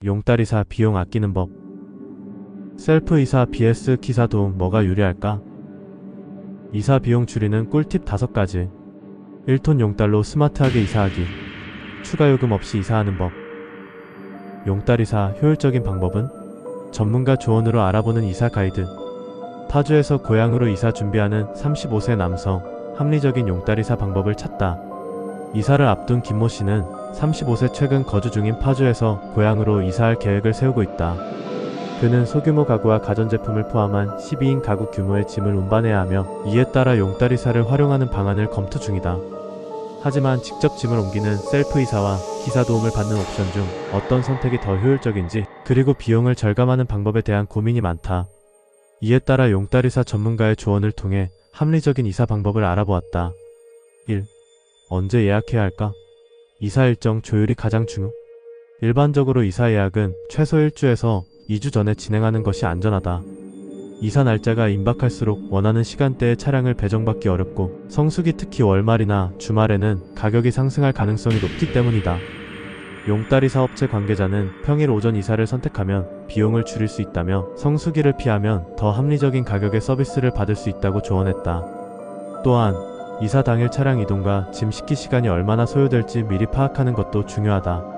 용따리사 비용 아끼는 법. 셀프 이사 vs 기사 도움 뭐가 유리할까? 이사 비용 줄이는 꿀팁 5가지. 1톤 용달로 스마트하게 이사하기. 추가 요금 없이 이사하는 법. 용따리사 효율적인 방법은? 전문가 조언으로 알아보는 이사 가이드. 타주에서 고향으로 이사 준비하는 35세 남성. 합리적인 용따리사 방법을 찾다. 이사를 앞둔 김모 씨는 35세 최근 거주 중인 파주에서 고향으로 이사할 계획을 세우고 있다. 그는 소규모 가구와 가전제품을 포함한 12인 가구 규모의 짐을 운반해야 하며 이에 따라 용따리사를 활용하는 방안을 검토 중이다. 하지만 직접 짐을 옮기는 셀프 이사와 기사 도움을 받는 옵션 중 어떤 선택이 더 효율적인지, 그리고 비용을 절감하는 방법에 대한 고민이 많다. 이에 따라 용따리사 전문가의 조언을 통해 합리적인 이사 방법을 알아보았다. 1. 언제 예약해야 할까? 이사 일정 조율이 가장 중요. 일반적으로 이사 예약은 최소 1주에서 2주 전에 진행하는 것이 안전하다. 이사 날짜가 임박할수록 원하는 시간대에 차량을 배정받기 어렵고 성수기 특히 월말이나 주말에는 가격이 상승할 가능성이 높기 때문이다. 용따리사 업체 관계자는 평일 오전 이사를 선택하면 비용을 줄일 수 있다며 성수기를 피하면 더 합리적인 가격의 서비스를 받을 수 있다고 조언했다. 또한 이사 당일 차량 이동과 짐 싣기 시간이 얼마나 소요될지 미리 파악하는 것도 중요하다.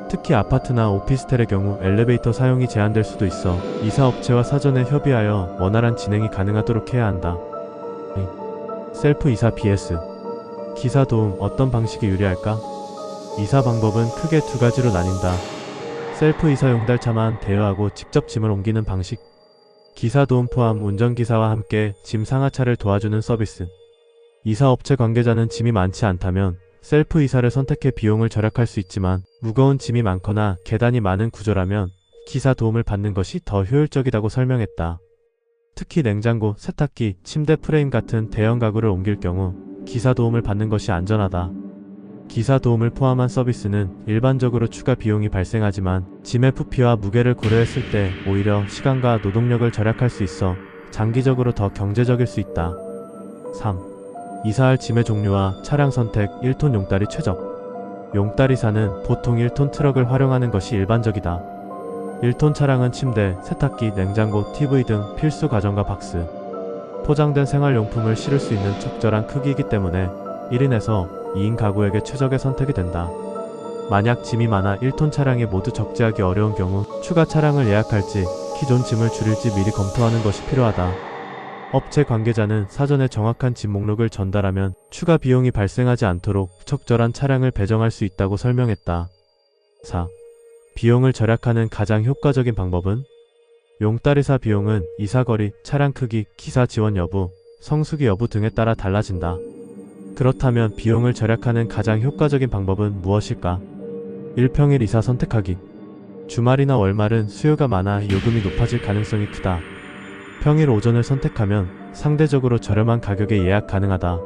특히 아파트나 오피스텔의 경우 엘리베이터 사용이 제한될 수도 있어 이사업체와 사전에 협의하여 원활한 진행이 가능하도록 해야 한다. 셀프 이사 vs 기사 도움 어떤 방식이 유리할까? 이사 방법은 크게 2가지로 나뉜다. 셀프 이사 용달차만 대여하고 직접 짐을 옮기는 방식. 기사 도움 포함 운전기사와 함께 짐 상하차를 도와주는 서비스. 이사업체 관계자는 짐이 많지 않다면 셀프 이사를 선택해 비용을 절약할 수 있지만, 무거운 짐이 많거나 계단이 많은 구조라면 기사 도움을 받는 것이 더 효율적이라고 설명했다. 특히 냉장고, 세탁기, 침대 프레임 같은 대형 가구를 옮길 경우 기사 도움을 받는 것이 안전하다. 기사 도움을 포함한 서비스는 일반적으로 추가 비용이 발생하지만 짐의 부피와 무게를 고려했을 때 오히려 시간과 노동력을 절약할 수 있어 장기적으로 더 경제적일 수 있다. 3. 이사할 짐의 종류와 차량 선택. 1톤 용따리 최적. 용따리사는 보통 1톤 트럭을 활용하는 것이 일반적이다. 1톤 차량은 침대, 세탁기, 냉장고, TV 등 필수 가전과 박스, 포장된 생활용품을 실을 수 있는 적절한 크기이기 때문에 1인에서 2인 가구에게 최적의 선택이 된다. 만약 짐이 많아 1톤 차량이 모두 적재하기 어려운 경우 추가 차량을 예약할지 기존 짐을 줄일지 미리 검토하는 것이 필요하다. 업체 관계자는 사전에 정확한 짐 목록을 전달하면 추가 비용이 발생하지 않도록 적절한 차량을 배정할 수 있다고 설명했다. 4. 비용을 절약하는 가장 효과적인 방법은? 용따리사 비용은 이사거리, 차량 크기, 기사 지원 여부, 성수기 여부 등에 따라 달라진다. 그렇다면 비용을 절약하는 가장 효과적인 방법은 무엇일까? 1평일 이사 선택하기. 주말이나 월말은 수요가 많아 요금이 높아질 가능성이 크다. 평일 오전을 선택하면 상대적으로 저렴한 가격에 예약 가능하다.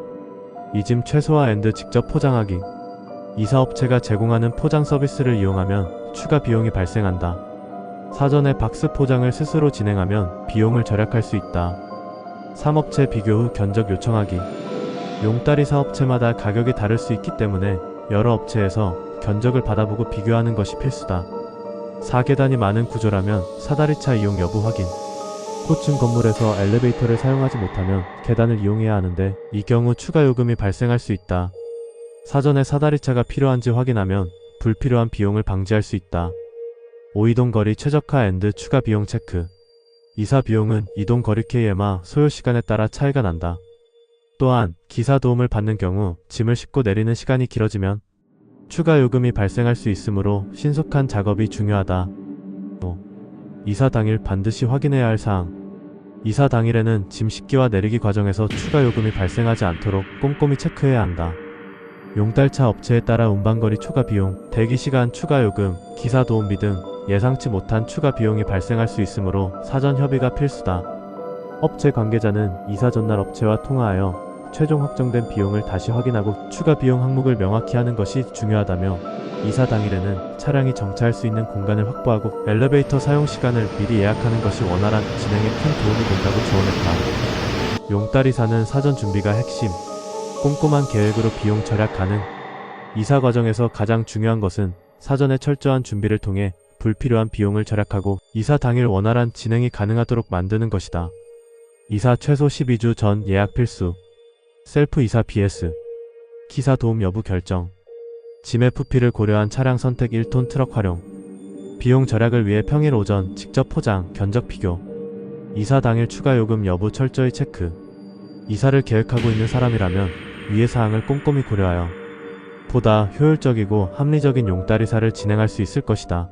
이 짐 최소화 앤드 직접 포장하기. 이사업체가 제공하는 포장 서비스를 이용하면 추가 비용이 발생한다. 사전에 박스 포장을 스스로 진행하면 비용을 절약할 수 있다. 3업체 비교 후 견적 요청하기. 용따리사 업체마다 가격이 다를 수 있기 때문에 여러 업체에서 견적을 받아보고 비교하는 것이 필수다. 4계단이 많은 구조라면 사다리차 이용 여부 확인. 고층 건물에서 엘리베이터를 사용하지 못하면 계단을 이용해야 하는데 이 경우 추가 요금이 발생할 수 있다. 사전에 사다리차가 필요한지 확인하면 불필요한 비용을 방지할 수 있다. 5이동 거리 최적화 앤드 추가 비용 체크. 이사 비용은 이동 거리 KM와 소요 시간에 따라 차이가 난다. 또한 기사 도움을 받는 경우 짐을 싣고 내리는 시간이 길어지면 추가 요금이 발생할 수 있으므로 신속한 작업이 중요하다. 이사 당일 반드시 확인해야 할 사항. 이사 당일에는 짐 싣기와 내리기 과정에서 추가 요금이 발생하지 않도록 꼼꼼히 체크해야 한다. 용달차 업체에 따라 운반거리 초과 비용, 대기시간 추가 요금, 기사 도움비 등 예상치 못한 추가 비용이 발생할 수 있으므로 사전 협의가 필수다. 업체 관계자는 이사 전날 업체와 통화하여 최종 확정된 비용을 다시 확인하고 추가 비용 항목을 명확히 하는 것이 중요하다며, 이사 당일에는 차량이 정차할 수 있는 공간을 확보하고 엘리베이터 사용 시간을 미리 예약하는 것이 원활한 진행에 큰 도움이 된다고 조언했다. 용따리사는 사전 준비가 핵심. 꼼꼼한 계획으로 비용 절약 가능. 이사 과정에서 가장 중요한 것은 사전에 철저한 준비를 통해 불필요한 비용을 절약하고 이사 당일 원활한 진행이 가능하도록 만드는 것이다. 이사 최소 12주 전 예약 필수. 셀프 이사 BS 기사 도움 여부 결정. 짐의 부피를 고려한 차량 선택 1톤 트럭 활용. 비용 절약을 위해 평일 오전 직접 포장, 견적 비교. 이사 당일 추가 요금 여부 철저히 체크. 이사를 계획하고 있는 사람이라면 위의 사항을 꼼꼼히 고려하여 보다 효율적이고 합리적인 용달 이사를 진행할 수 있을 것이다.